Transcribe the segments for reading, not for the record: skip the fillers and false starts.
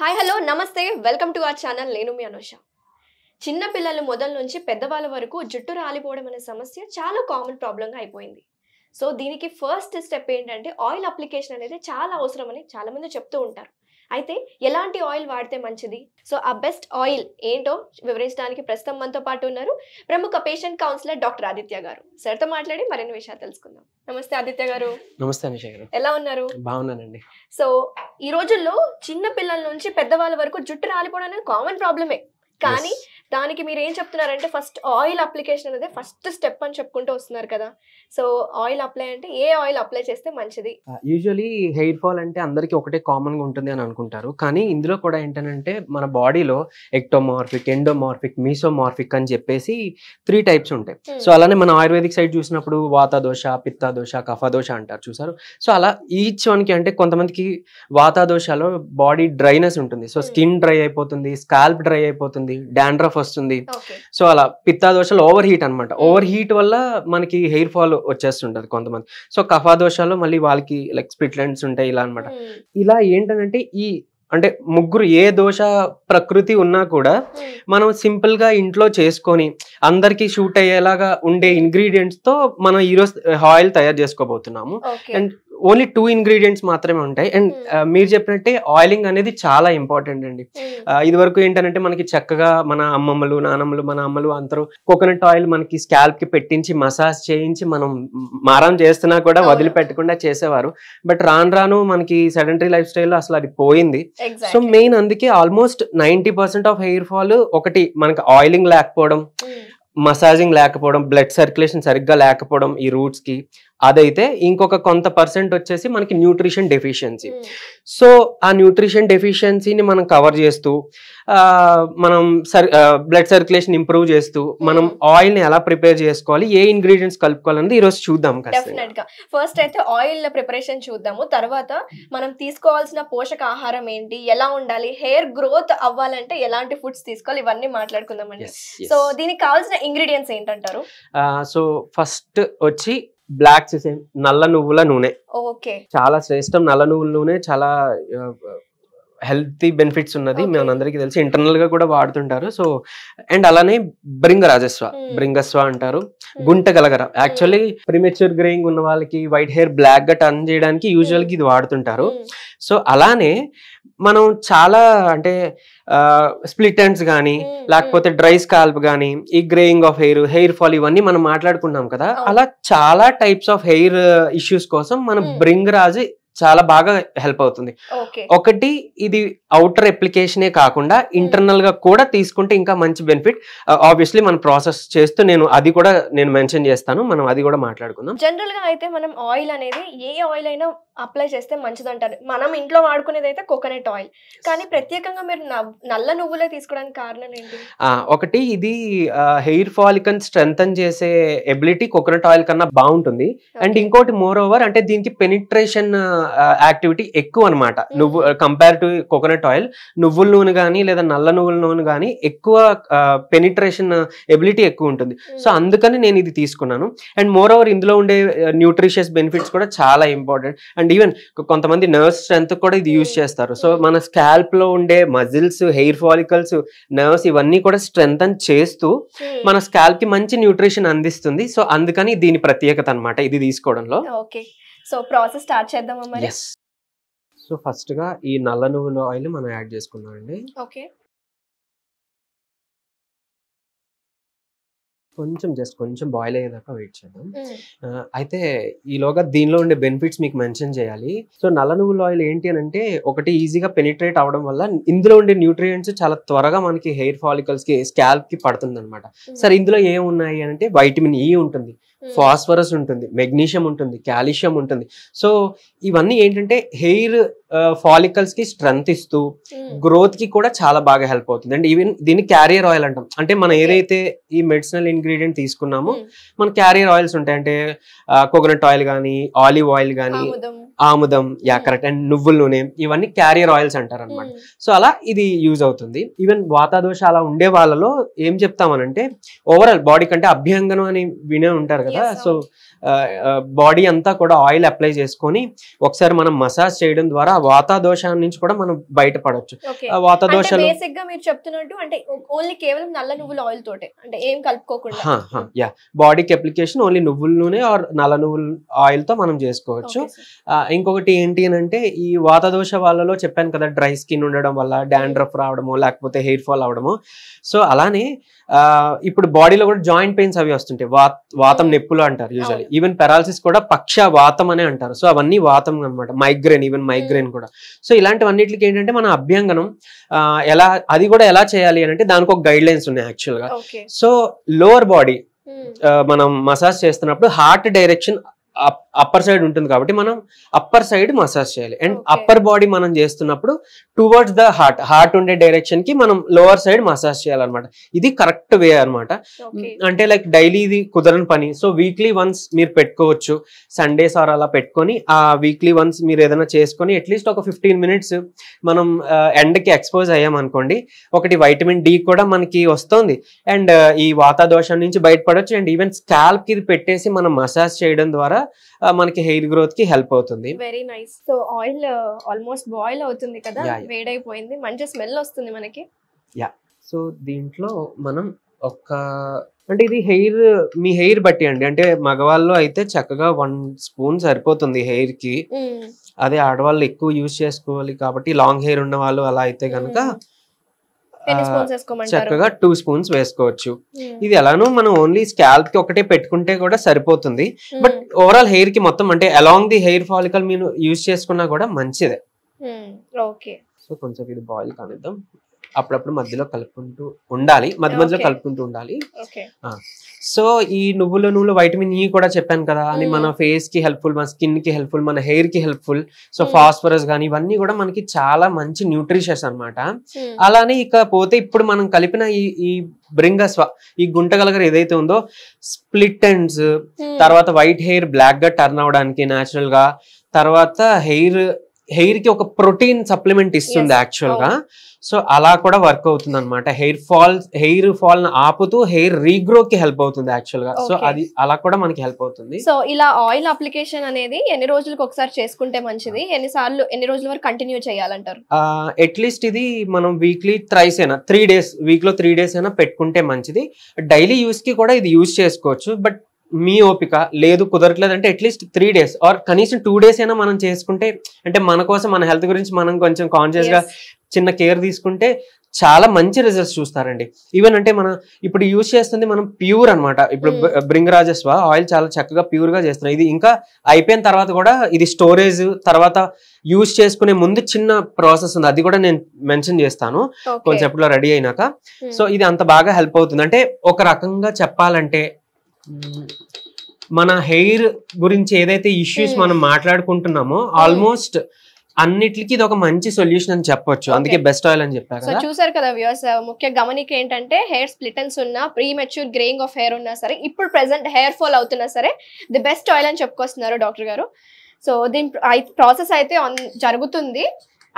Hi hello నమస్తే welcome to our channel నేను మీ అనుష. చిన్న పిల్లలు మొదల నుంచి పెద్దవాళ్ళ వరకు జుట్టు రాలిపోవడం అనే సమస్య చాలా కామన్ ప్రాబ్లంగా అయిపోయింది. సో దీనికి ఫస్ట్ స్టెప్ ఏంటంటే ఆయిల్ అప్లికేషన్ అనేది చాలా అవసరమని చాలా మంది చెప్తూ ఉంటారు. అయితే ఎలాంటి ఆయిల్ వాడితే మంచిది, సో ఆ బెస్ట్ ఆయిల్ ఏంటో వివరించడానికి ప్రస్తుతం మనతో పాటు ఉన్నారు ప్రముఖ పేషెంట్ కౌన్సిలర్ డాక్టర్ ఆదిత్య గారు. సార్తో మాట్లాడి మరిన్ని విషయాలు తెలుసుకుందాం. నమస్తే ఆదిత్య గారు. నమస్తే అనుష గారు. ఎలా ఉన్నారు? బాగున్నానండి. సో ఈ రోజుల్లో చిన్న పిల్లల నుంచి పెద్దవాళ్ళ వరకు జుట్టు రాలిపోవడం అనేది కామన్ ప్రాబ్లమే, కానీ దానికి మీరు ఏం చెప్తున్నారంటే ఫస్ట్ ఆయిల్ అప్లికేషన్ అనేది ఫస్ట్ స్టెప్ అని చెప్పుకుంటూ వస్తున్నారు కదా. సో ఆయిల్ అప్లై అంటే ఏ ఆయిల్ అప్లై చేస్తే మంచిది? యూజువలీ హెయిర్ ఫాల్ అంటే అందరికీ ఒకటే కామన్ గా ఉంటుంది అని అనుకుంటారు, కానీ ఇందులో కూడా ఏంటంటే మన బాడీలో ఎక్టోమార్ఫిక్, ఎండోమార్ఫిక్, మీసోమార్ఫిక్ అని చెప్పేసి 3 టైప్స్ ఉంటాయి. సో అలానే మన ఆయుర్వేదిక్ సైడ్ చూసినప్పుడు వాత దోష, పిత్త దోష, కఫ దోష అంటారు చూసారు. సో అలా ఈచ్ వన్కి అంటే కొంతమందికి వాత దోషలో బాడీ డ్రైనెస్ ఉంటుంది, సో స్కిన్ డ్రై అయిపోతుంది, స్కాల్ప్ డ్రై అయిపోతుంది, డాండ్రఫ్ వస్తుంది. సో అలా పిత్తా దోషాలు ఓవర్ హీట్ అనమాట. ఓవర్ హీట్ వల్ల మనకి హెయిర్ ఫాల్ వచ్చేస్తుంటది కొంతమంది. సో కఫా దోషాలు మళ్ళీ వాళ్ళకి లైక్ స్ప్లిట్ ఎండ్స్ ఉంటాయి ఇలా అనమాట. ఇలా ఏంటంటే ఈ అంటే ముగ్గురు ఏ దోష ప్రకృతి ఉన్నా కూడా మనం సింపుల్ గా ఇంట్లో చేసుకొని అందరికి షూట్ అయ్యేలాగా ఉండే ఇంగ్రీడియంట్స్ తో మనం ఈరోజు ఆయిల్ తయారు చేసుకోబోతున్నాము. అండ్ ఓన్లీ 2 ఇంగ్రీడియంట్స్ మాత్రమే ఉంటాయి. అండ్ మీరు చెప్పినట్టే ఆయిలింగ్ అనేది చాలా ఇంపార్టెంట్ అండి. ఇది వరకు ఏంటంటే మనకి చక్కగా మన అమ్మమ్మలు, నానమ్మలు, మన అమ్మలు అందరూ కోకోనట్ ఆయిల్ మనకి స్కాల్ప్ కి పెట్టించి మసాజ్ చేయించి మనం మారం చేస్తున్నా కూడా వదిలిపెట్టకుండా చేసేవారు. బట్ రాను రాను మనకి సెడెంటరీ లైఫ్ స్టైల్ అసలు అది పోయింది. సో మెయిన్ అందుకే ఆల్మోస్ట్ 90% ఆఫ్ హెయిర్ ఫాల్ ఒకటి మనకి ఆయిలింగ్ లేకపోవడం, మసాజింగ్ లేకపోవడం, బ్లడ్ సర్క్యులేషన్ సరిగ్గా లేకపోవడం ఈ రూట్స్ కి, అదైతే ఇంకొక కొంత పర్సెంట్ వచ్చేసి మనకి న్యూట్రిషన్ డెఫిషియన్సీ. సో ఆ న్యూట్రిషన్ డెఫిషియన్సీని మనం కవర్ చేస్తూ మనం బ్లడ్ సర్క్యులేషన్ ఇంప్రూవ్ చేస్తూ మనం ఆయిల్ ని ఎలా ప్రిపేర్ చేసుకోవాలి, ఏ ఇంగ్రీడియంట్స్ కలుపుకోవాలనేది ఈరోజు చూద్దాం. డెఫినెట్ గా ఫస్ట్ అయితే ఆయిల్ ప్రిపరేషన్ చూద్దాము. తర్వాత మనం తీసుకోవాల్సిన పోషక ఆహారం ఏంటి, ఎలా ఉండాలి, హెయిర్ గ్రోత్ అవ్వాలంటే ఎలాంటి ఫుడ్స్ తీసుకోవాలి, ఇవన్నీ మాట్లాడుకుందామండి. సో దీనికి కావాల్సిన ఇంగ్రీడియంట్స్ ఏంటంటారు? సో ఫస్ట్ వచ్చి బ్లాక్ సెసేమ్, నల్ల నువ్వుల నూనె. ఓకే, చాలా శ్రేష్టం. నల్ల నువ్వుల నూనె చాలా హెల్తీ బెనిఫిట్స్ ఉన్నది, మనందరికీ తెలిసి, ఇంటర్నల్ గా కూడా వాడుతుంటారు. సో అండ్ అలానే బ్రింగస్వ అంటారు, గుంట గలగర. యాక్చువల్లీ ప్రీమెచ్యూర్ గ్రేయింగ్ ఉన్న వాళ్ళకి వైట్ హెయిర్ బ్లాక్ గా టర్న్ చేయడానికి యూజువల్ గా ఇది వాడుతుంటారు. సో అలానే మనం చాలా అంటే స్ప్లిట్ ఎండ్స్ కానీ లేకపోతే డ్రై స్కాల్ప్ కానీ, ఈ గ్రేయింగ్ ఆఫ్ హెయిర్ ఫాల్, ఇవన్నీ మనం మాట్లాడుకున్నాం కదా. అలా చాలా టైప్స్ ఆఫ్ హెయిర్ ఇష్యూస్ కోసం మనం బ్రింగరాజ్ చాలా బాగా హెల్ప్ అవుతుంది. ఒకటి ఇది అవుటర్ అప్లికేషనే కాకుండా ఇంటర్నల్ గా కూడా తీసుకుంటే ఇంకా మంచి బెనిఫిట్. ఆబ్వియస్లీ మనం ప్రాసెస్ చేస్తూ అది కూడా నేను మెన్షన్ చేస్తాను, మనం అది కూడా మాట్లాడుకుందాం. జనరల్ గా అయితే మనం ఆయిల్ అనేది ఏ ఆయిల్ అయినా అప్లై చేస్తే మంచిది అంటారు. మనం ఇంట్లో వాడుకునేది అయితే కోకోనట్ ఆయిల్, కానీ ప్రత్యేకంగా మీరు నల్ల నువ్వులే తీసుకోవడానికి కారణం ఏంటి? ఒకటి ఇది హెయిర్ ఫాలికల్ స్ట్రెంథన్ చేసే ఎబిలిటీ కోకోనట్ ఆయిల్ కన్నా బాగుంటుంది. అండ్ ఇంకోటి మోర్ ఓవర్ అంటే దీనికి పెనిట్రేషన్ యాక్టివిటీ ఎక్కువ అనమాట. నువ్వు కంపేర్ టు కోకోనట్ ఆయిల్, నువ్వుల నూనె కానీ లేదా నల్ల నువ్వుల నూనె కానీ ఎక్కువ పెనిట్రేషన్ ఎబిలిటీ ఎక్కువ ఉంటుంది. సో అందుకని నేను ఇది తీసుకున్నాను. అండ్ మోర్ ఓవర్ ఇందులో ఉండే న్యూట్రిషియస్ బెనిఫిట్స్ కూడా చాలా ఇంపార్టెంట్. అండ్ ఈవెన్ కొంతమంది నర్వ్స్ స్ట్రెంత్ కూడా ఇది యూజ్ చేస్తారు. సో మన స్కాల్ప్ లో ఉండే మజిల్స్, హెయిర్ ఫాలికల్స్, నర్వ్స్ ఇవన్నీ కూడా స్ట్రెంథన్ చేస్తూ మన స్కాల్ప్ కి మంచి న్యూట్రిషన్ అందిస్తుంది. సో అందుకని దీని ప్రత్యేకత అనమాట ఇది తీసుకోవడంలో. ఓకే, సో ప్రాసెస్ స్టార్ట్ చేద్దామా మరి? సో ఫస్ట్ గా ఈ నల్ల నువ్వుల ఆయిల్ మనం యాడ్ చేసుకుందాం అండి. ఓకే, కొంచెం బాయిల్ అయ్యేదాకా వెయిట్ చేద్దాం. అయితే ఈలోగా దీనిలో ఉండే బెనిఫిట్స్ మీకు మెన్షన్ చేయాలి. సో నల్ల నువ్వుల ఆయిల్ ఏంటి అని అంటే, ఒకటి ఈజీగా పెనిట్రేట్ అవడం వల్ల ఇందులో ఉండే న్యూట్రియంట్స్ చాలా త్వరగా మనకి హెయిర్ ఫాలికల్స్ కి, స్కాల్ప్ కి పడుతుంది అనమాట. సరే ఇందులో ఏమున్నాయి అంటే వైటమిన్ ఈ ఉంటుంది, ఫాస్ఫరస్ ఉంటుంది, మెగ్నీషియం ఉంటుంది, కాల్షియం ఉంటుంది. సో ఇవన్నీ ఏంటంటే హెయిర్ ఫాలికల్స్ కి స్ట్రెంత్ ఇస్తూ గ్రోత్ కి కూడా చాలా బాగా హెల్ప్ అవుతుంది. అండ్ ఈవెన్ దీన్ని క్యారియర్ ఆయిల్ అంటాం. అంటే మనం ఏదైతే ఈ మెడిసినల్ ఇంగ్రీడియంట్ తీసుకున్నామో మన క్యారియర్ ఆయిల్స్ ఉంటాయి. అంటే కోకోనట్ ఆయిల్ కానీ, ఆలివ్ ఆయిల్ కానీ, ఆముదం, కరెక్ట్, అండ్ నువ్వుల నూనె, ఇవన్నీ క్యారియర్ ఆయిల్స్ అంటారు అనమాట. సో అలా ఇది యూజ్ అవుతుంది. ఈవెన్ వాతాదోష అలా ఉండే వాళ్ళలో ఏం చెప్తామనంటే, ఓవరాల్ బాడీ కంటే అభ్యంగనం అని వినే ఉంటారు కదా. Yes, సో బాడీ అంతా కూడా ఆయిల్ అప్లై చేసుకొని ఒకసారి మనం మసాజ్ చేయడం ద్వారా ఆ వాత దోషం నుంచి కూడా మనం బయటపడవచ్చు. ఓకే. ఆ వాత అంటే దోషాలు బేసిక్ గా మీరు చెప్తున్నట్టు అంటే ఓన్లీ కేవలం నల్ల నువ్వుల ఆయిల్ తోటే అంటే ఏం కలుపుకోకుండా. యా బాడీకి అప్లికేషన్ ఓన్లీ నువ్వుల నూనె ఆర్ నల్ల నువ్వుల ఆయిల్ తో మనం చేసుకోవచ్చు. Okay, sir. ఇంకొకటి ఏంటి అని అంటే ఈ వాత దోష వాళ్ళలో చెప్పాను కదా, డ్రై స్కిన్ ఉండడం వల్ల డాండ్రఫ్ రావడము లేకపోతే హెయిర్ ఫాల్ అవడము. సో అలానే ఇప్పుడు బాడీలో కూడా జాయింట్ పెయిన్స్ అవి వస్తుంటాయి, వాతం నొప్పులు అంటారు యూజువల్లీ. ఈవెన్ పెరాలసిస్ కూడా పక్ష వాతం అనే అంటారు. సో అవన్నీ వాతం అనమాట. మైగ్రేన్, ఈవెన్ మైగ్రేన్ కూడా. సో ఇలాంటివన్నిటికి ఏంటంటే మన అభ్యంగనం ఎలా అది కూడా ఎలా చేయాలి అని అంటే దానికి ఒక గైడ్ లైన్స్ ఉన్నాయి యాక్చువల్ గా. Okay. సో లోవర్ బాడీ మనం మసాజ్ చేస్తున్నప్పుడు హార్ట్ డైరెక్షన్ అప్పర్ సైడ్ ఉంటుంది కాబట్టి మనం అప్పర్ సైడ్ మసాజ్ చేయాలి. And Okay. అప్పర్ బాడీ మనం చేస్తున్నప్పుడు టువర్డ్స్ ద హార్ట్ ఉండే డైరెక్షన్ కి మనం లోవర్ సైడ్ మసాజ్ చేయాలన్నమాట. ఇది కరెక్ట్ వే అనమాట. Okay. అంటే లైక్ డైలీ ఇది కుదరని పని. సో వీక్లీ వన్స్ మీరు పెట్టుకోవచ్చు, సండేస్ ఆర్ అలా పెట్టుకొని ఆ వీక్లీ వన్స్ మీరు ఏదైనా చేసుకొని అట్లీస్ట్ ఒక 15 minutes మనం ఎండకి ఎక్స్పోజ్ అయ్యాం అనుకోండి, ఒకటి వైటమిన్ డి కూడా మనకి వస్తుంది అండ్ ఈ వాత దోషం నుంచి బయటపడవచ్చు. అండ్ ఈవెన్ స్కాల్ప్ కి ఇది పెట్టేసి మనం మసాజ్ చేయడం ద్వారా మనకి హెయిర్ గ్రోత్ కి హెల్ప్ అవుతుంది. Very nice. So oil almost boil అవుతుంది కదా, Yeah, yeah. వేడైపోయింది, మంచి స్మెల్ వస్తుంది మనకి. సో దీంట్లో మనం అంటే ఇది మీ హెయిర్ బట్టి అండి. అంటే మగవాళ్ళు అయితే చక్కగా 1 spoon సరిపోతుంది హెయిర్ కి. అదే ఆడవాళ్ళు ఎక్కువ యూజ్ చేసుకోవాలి కాబట్టి లాంగ్ హెయిర్ ఉన్న వాళ్ళు అలా అయితే కనుక ఎన్ని స్పూన్స్ వేసుకోమంటారు? చక్కగా 2 spoons వేసుకోవచ్చు. ఇది ఎలానో మనం ఓన్లీ స్కాల్ప్ కి ఒకటే పెట్టుకుంటే కూడా సరిపోతుంది. బట్ ఓవరాల్ హెయిర్ కి మొత్తం అంటే అలాంగ్ ది హెయిర్ ఫాలికల్ మీరు యూజ్ చేసుకున్నా కూడా మంచిదే. ఓకే. సో కొంచెం ఇది బాయిల్ కానిద్దాం. అప్పుడప్పుడు మధ్యలో కలుపుకుంటూ ఉండాలి, మధ్యలో Okay. కలుపుకుంటూ ఉండాలి. ఓకే. సో ఈ నువ్వుల నూనె వైటమిన్ ఈ కూడా చెప్పాను కదా అని మన ఫేస్ కి హెల్ప్ఫుల్, మన స్కిన్ కి హెల్ప్ఫుల్, మన హెయిర్ కి హెల్ప్ఫుల్. సో ఫాస్ఫరస్ కానీ ఇవన్నీ కూడా మనకి చాలా మంచి న్యూట్రిషన్స్ అన్నమాట. అలానే ఇక పోతే ఇప్పుడు మనం కలిపిన ఈ బ్రింగస్వ, ఈ గుంటగలగర ఏదైతే ఉందో స్ప్లిట్ ఎండ్స్, తర్వాత వైట్ హెయిర్ బ్లాక్ గా టర్న్ అవడానికి న్యాచురల్ గా, తర్వాత హెయిర్ కి ఒక ప్రోటీన్ సప్లిమెంట్ ఇస్తుంది యాక్చువల్ గా. సో అలా కూడా వర్క్ అవుతుంది అనమాట. హెయిర్ ఫాల్ ఆపుతూ హెయిర్ రీగ్రో కి హెల్ప్ అవుతుంది యాక్చువల్ గా. సో అది అలా కూడా మనకి హెల్ప్ అవుతుంది. సో ఇలా ఆయిల్ అప్లికేషన్ అనేది ఎన్ని రోజులకు ఒకసారి చేసుకుంటే మంచిది, ఎన్ని రోజుల వరకు కంటిన్యూ చేయాలంటారు? అట్లీస్ట్ ఇది మనం వీక్లీ థ్రైస్ అయినా 3 days, వీక్ లో 3 days అయినా పెట్టుకుంటే మంచిది. డైలీ యూస్ కి కూడా ఇది యూజ్ చేసుకోవచ్చు. బట్ మీ ఓపిక లేదు కుదరట్లేదు అంటే అట్లీస్ట్ 3 days ఆర్ కనీసం 2 days అయినా మనం చేసుకుంటే, అంటే మన కోసం మన హెల్త్ గురించి మనం కొంచెం కాన్షియస్ గా చిన్న కేర్ తీసుకుంటే చాలా మంచి రిజల్ట్స్ చూస్తారండి. ఈవెన్ అంటే మనం ఇప్పుడు యూజ్ చేస్తుంది మనం ప్యూర్ అనమాట. ఇప్పుడు బ్రింగరాజస్వ ఆయిల్ చాలా చక్కగా ప్యూర్ గా చేస్తున్నాం. ఇది ఇంకా అయిపోయిన తర్వాత కూడా ఇది స్టోరేజ్ తర్వాత యూజ్ చేసుకునే ముందు చిన్న ప్రాసెస్ ఉంది, అది కూడా నేను మెన్షన్ చేస్తాను కొంచెంలో రెడీ అయినాక. సో ఇది అంత బాగా హెల్ప్ అవుతుంది. అంటే ఒక రకంగా చెప్పాలంటే మన హెయిర్ గురించి ఏదైతే ఇష్యూస్ మనం మాట్లాడుకుంటున్నామో ఆల్మోస్ట్ అన్నిటికి ఇది ఒక మంచి సొల్యూషన్ అని చెప్పొచ్చు. అందుకే బెస్ట్ ఆయిల్ అని చెప్పారు సో చూసారు కదా వ్యూవర్స్, ముఖ్య గమనిక ఏంటంటే హెయిర్ స్ప్లిటన్స్ ఉన్నా, pre mature greying of hair ఉన్నా సరే, ఇప్పుడు ప్రెసెంట్ హెయిర్ ఫాల్ అవుతున్నా సరే ది బెస్ట్ ఆయిల్ అని చెప్పుకొస్తున్నారు డాక్టర్ గారు. సో దీని ప్రాసెస్ అయితే జరుగుతుంది.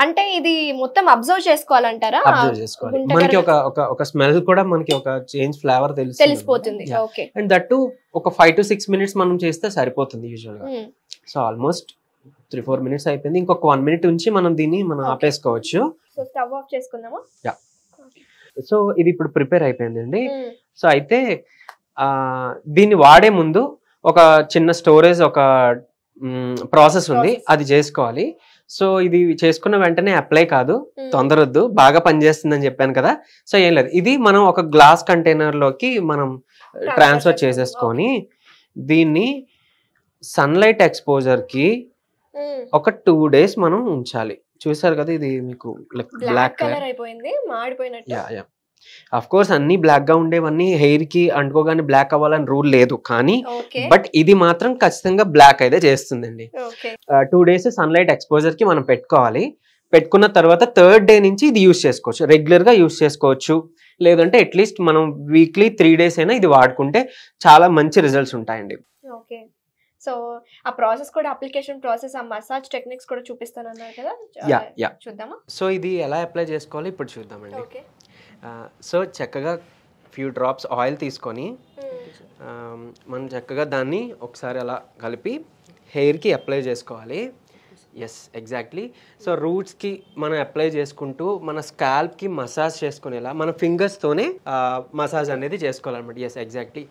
అంటే ఇది మొత్తం అబ్జర్వ్ చేసుకోవాలంటారా? అబ్జర్వ్ చేసుకోవాలి. మనకి ఒక స్మెల్ కూడా మనకి ఒక చేంజ్ ఫ్లేవర్ తెలిసిపోతుంది. ఓకే. అండ్ దట్ టు ఒక 5 to 6 minutes మనం చేస్తే సరిపోతుంది యూజువల్ గా. సో ఆల్మోస్ట్ 3-4 minutes అయిపోయింది. ఇంకొక 1 minute ఉంచి మనం దీన్ని ఆపేసుకోవచ్చు. సో స్టవ్ ఆఫ్ చేసుకుందామా? సో ఇది ఇప్పుడు ప్రిపేర్ అయిపోయిందండి. సో అయితే దీన్ని వాడే ముందు ఒక చిన్న స్టోరేజ్ ఒక ప్రాసెస్ ఉంది, అది చేసుకోవాలి. సో ఇది చేసుకున్న వెంటనే అప్లై కాదు, తొందరొద్దు, బాగా పనిచేస్తుందని చెప్పాను కదా. సో ఏం లేదు, ఇది మనం ఒక గ్లాస్ కంటైనర్ లోకి మనం ట్రాన్స్ఫర్ చేసేసుకొని దీన్ని సన్లైట్ ఎక్స్పోజర్ కి ఒక 2 days మనం ఉంచాలి. చూసారు కదా ఇది మీకు బ్లాక్ కలర్ అయిపోయింది, మాడిపోయినట్టు. అఫ్ కోర్స్ అన్ని బ్లాక్ గా ఉండేవన్నీ హెయిర్ కి అంటుకోగానే బ్లాక్ అవ్వాలని రూల్ లేదు, కానీ బట్ ఇది మాత్రం ఖచ్చితంగా బ్లాక్ అయితే చేస్తుందండి. 2 days సన్లైట్ ఎక్స్పోజర్ కి మనం పెట్టుకోవాలి. పెట్టుకున్న తర్వాత 3rd day నుంచి ఇది యూజ్ చేసుకోవచ్చు, రెగ్యులర్ గా యూజ్ చేసుకోవచ్చు. లేదంటే అట్లీస్ట్ మనం వీక్లీ 3 days అయినా ఇది వాడుకుంటే చాలా మంచి రిజల్ట్స్ ఉంటాయండి. ఓకే. సో ఆ ప్రాసెస్ కూడా, అప్లికేషన్ ప్రాసెస్, ఆ మసాజ్ టెక్నిక్స్ కూడా చూపిస్తానన్నారు కదా, చూద్దామా? సో ఇది ఎలా అప్లై చేసుకోవాలి ఇప్పుడు చూద్దామండి. ఓకే. సో చక్కగా ఫ్యూ డ్రాప్స్ ఆయిల్ తీసుకొని మనం చక్కగా దాన్ని ఒకసారి అలా కలిపి హెయిర్కి అప్లై చేసుకోవాలి. Yes, exactly. సో రూట్స్కి మనం అప్లై చేసుకుంటూ మన స్కాల్ప్కి మసాజ్ చేసుకునేలా మన ఫింగర్స్తోనే మసాజ్ అనేది చేసుకోవాలన్నమాట. Yes, exactly.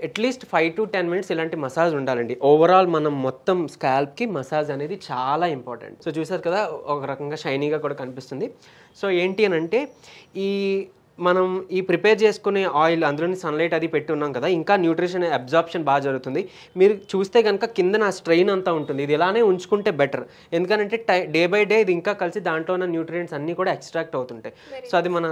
At least 5 to 10 minutes ఇలాంటి మసాజ్ ఉండాలండి. ఓవరాల్ మనం మొత్తం స్కాల్ప్కి మసాజ్ అనేది చాలా ఇంపార్టెంట్. సో చూసారు కదా, ఒక రకంగా షైనీగా కూడా కనిపిస్తుంది. సో ఏంటి అని అంటే మనం ఈ ప్రిపేర్ చేసుకునే ఆయిల్ అందులోని సన్లైట్ అది పెట్టి ఉన్నాం కదా, ఇంకా న్యూట్రిషన్ అబ్జార్ప్షన్ బాగా జరుగుతుంది. మీరు చూస్తే కనుక కింద నా స్ట్రెయిన్ అంతా ఉంటుంది. ఇది ఇలానే ఉంచుకుంటే బెటర్, ఎందుకంటే డే బై డే ఇది ఇంకా కలిసి దాంట్లో ఉన్న న్యూట్రియంట్స్ అన్నీ కూడా ఎక్స్ట్రాక్ట్ అవుతుంటాయి. సో అది మన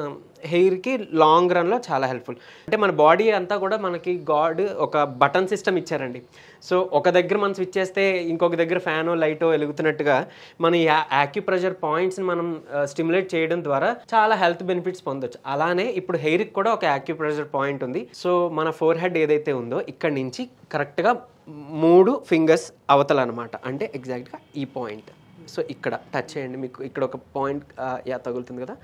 హెయిర్కి లాంగ్ రన్లో చాలా హెల్ప్ఫుల్. అంటే మన బాడీ అంతా కూడా మనకి గాడ్ ఒక బటన్ సిస్టమ్ ఇచ్చారండి. సో ఒక దగ్గర మనం స్విచ్ చేస్తే ఇంకొక దగ్గర ఫ్యానో లైటో వెలుగుతున్నట్టుగా మన ఈ యాక్యుప్రెషర్ పాయింట్స్ని మనం స్టిమ్యులేట్ చేయడం ద్వారా చాలా హెల్త్ బెనిఫిట్స్ పొందొచ్చు. అలానే ఇప్పుడు హెయిర్కి కూడా ఒక యాక్యుప్రెషర్ పాయింట్ ఉంది. సో మన ఫోర్ హెడ్ ఏదైతే ఉందో ఇక్కడ నుంచి కరెక్ట్గా 3 ఫింగర్స్ అవతల అనమాట, అంటే ఎగ్జాక్ట్గా ఈ పాయింట్. సో ఇక్కడ టచ్ చేయండి, మీకు ఇక్కడ ఒక పాయింట్ తగులుతుంది కదా.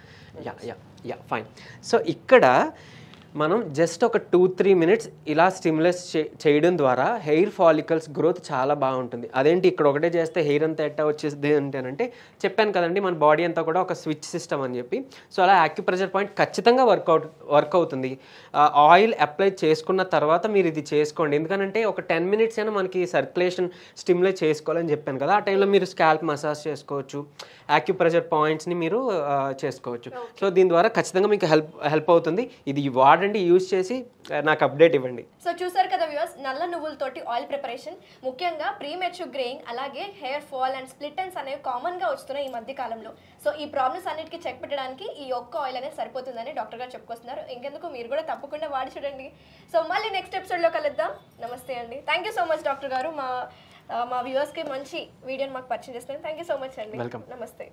Yeah fine. సో ఇక్కడ మనం జస్ట్ ఒక 2-3 minutes ఇలా స్టిమ్యులేట్ చేయడం ద్వారా హెయిర్ ఫాలికల్స్ గ్రోత్ చాలా బాగుంటుంది. అదేంటి ఇక్కడ ఒకటే చేస్తే హెయిర్ అంతా ఎట్టా వచ్చేది అంటే చెప్పాను కదండి, మన బాడీ అంతా కూడా ఒక స్విచ్ సిస్టమ్ అని చెప్పి. సో అలా యాక్యుప్రెషర్ పాయింట్ ఖచ్చితంగా వర్క్ అవుతుంది. ఆయిల్ అప్లై చేసుకున్న తర్వాత మీరు ఇది చేసుకోండి, ఎందుకంటే ఒక 10 minutes అయినా మనకి సర్క్యులేషన్ స్టిమ్యులేట్ చేసుకోవాలని చెప్పాను కదా. ఆ టైంలో మీరు స్కాల్ప్ మసాజ్ చేసుకోవచ్చు, యాక్యుప్రెషర్ పాయింట్స్ని మీరు చేసుకోవచ్చు. సో దీని ద్వారా ఖచ్చితంగా మీకు హెల్ప్ అవుతుంది. ఇది వాడండి, యూజ్ చేసి నాకు అప్డేట్ ఇవ్వండి. సో చూసారు కదా వ్యూవర్స్, నల్ల నువ్వులతోటి ఆయిల్ ప్రిపరేషన్, ముఖ్యంగా ప్రీమెచ్యూర్ గ్రేయింగ్, అలాగే hair fall and split ends అనేవి కామన్గా వస్తున్నాయి ఈ మధ్య కాలంలో. సో ఈ ప్రాబ్లమ్స్ అన్నిటికీ చెక్ పెట్టడానికి ఈ ఒక్క ఆయిల్ అనేది సరిపోతుందని డాక్టర్ గారు చెప్పుకొస్తున్నారు. ఇంకెందుకు, మీరు కూడా తప్పకుండా వాడి చూడండి. సో మళ్ళీ నెక్స్ట్ ఎపిసోడ్లో కలుద్దాం. నమస్తే అండి. Thank you so much doctor గారు, మా వ్యూవర్స్కి మంచి వీడియోని మాకు పరిచయం చేస్తున్నారు. థ్యాంక్ యూ సో మచ్ అండి. వెల్కమ్. నమస్తే.